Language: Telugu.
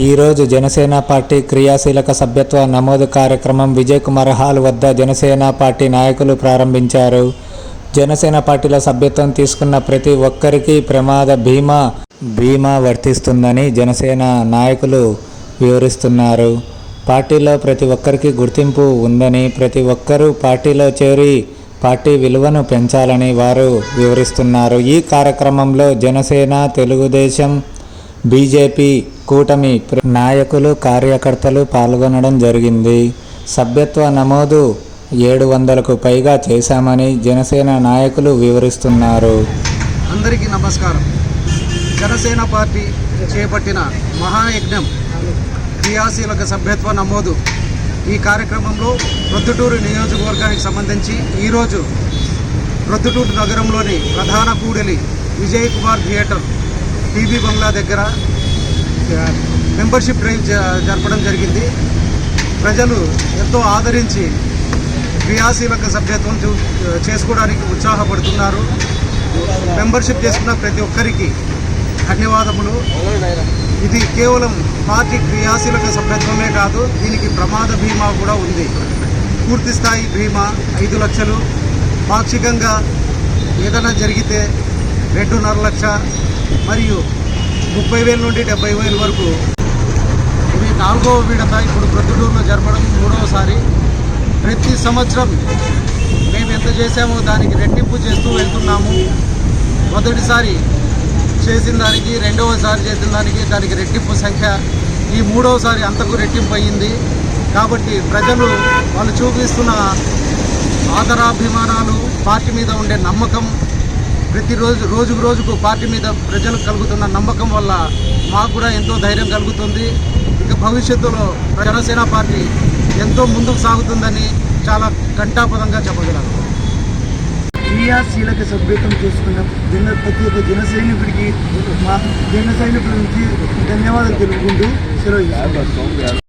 ఈరోజు జనసేన పార్టీ క్రియాశీలక సభ్యత్వ నమోదు కార్యక్రమం విజయ్ కుమార్ హాల్ వద్ద జనసేన పార్టీ నాయకులు ప్రారంభించారు. జనసేన పార్టీలో సభ్యత్వం తీసుకున్న ప్రతి ఒక్కరికి ప్రమాద బీమా వర్తిస్తుందని జనసేన నాయకులు వివరిస్తున్నారు. పార్టీలో ప్రతి ఒక్కరికి గుర్తింపు ఉందని, ప్రతి ఒక్కరూ పార్టీలో చేరి పార్టీ విలువను పెంచాలని వారు వివరిస్తున్నారు. ఈ కార్యక్రమంలో జనసేన, తెలుగుదేశం, బీజేపీ కూటమి నాయకులు, కార్యకర్తలు పాల్గొనడం జరిగింది. సభ్యత్వ నమోదు 700కు పైగా చేశామని జనసేన నాయకులు వివరిస్తున్నారు. అందరికీ నమస్కారం. జనసేన పార్టీ చేపట్టిన మహాయజ్ఞం క్రియాశీలక సభ్యత్వ నమోదు ఈ కార్యక్రమంలో ప్రొద్దుటూరు నియోజకవర్గానికి సంబంధించి ఈరోజు ప్రొద్దుటూరు నగరంలోని ప్రధాన కూడలి విజయ్ కుమార్ థియేటర్ టీవీ బంగ్లా దగ్గర మెంబర్షిప్ డ్రైవ్ జరపడం జరిగింది. ప్రజలు ఎంతో ఆదరించి క్రియాశీలక సభ్యత్వం చేసుకోవడానికి ఉత్సాహపడుతున్నారు. మెంబర్షిప్ చేసుకున్న ప్రతి ఒక్కరికి ధన్యవాదములు. ఇది కేవలం పార్టీ క్రియాశీలక సభ్యత్వమే కాదు, దీనికి ప్రమాద బీమా కూడా ఉంది. పూర్తి స్థాయి బీమా 5 లక్షలు, పాక్షికంగా ఏదైనా జరిగితే 2.5 లక్ష మరియు 30,000 నుండి 70,000 వరకు. ఇది 4వ విడత. ఇప్పుడు ప్రొద్దుటూరులో జరపడం 3వసారి. ప్రతి సంవత్సరం మేము ఎంత చేసామో దానికి రెట్టింపు చేస్తూ వెళ్తున్నాము. మొదటిసారి చేసిన దానికి, రెండవసారి చేసిన దానికి రెట్టింపు సంఖ్య, ఈ 3వసారి అంతకు రెట్టింపు అయ్యింది. కాబట్టి ప్రజలు వాళ్ళు చూపిస్తున్న ఆదరాభిమానాలు, పార్టీ మీద ఉండే నమ్మకం, రోజుకు పార్టీ మీద ప్రజలకు కలుగుతున్న నమ్మకం వల్ల మాకు కూడా ఎంతో ధైర్యం కలుగుతుంది. ఇక భవిష్యత్తులో జనసేన పార్టీ ఎంతో ముందుకు సాగుతుందని చాలా ఘంటాపదంగా చెప్పగలను. క్రియాశీలక సభ్యత్వం చేసుకున్న ప్రతి ఒక్క జన సైనికుడికి మా జన సైనికుల నుంచి ధన్యవాదాలు తెలుపుకుంటూ సెలవు.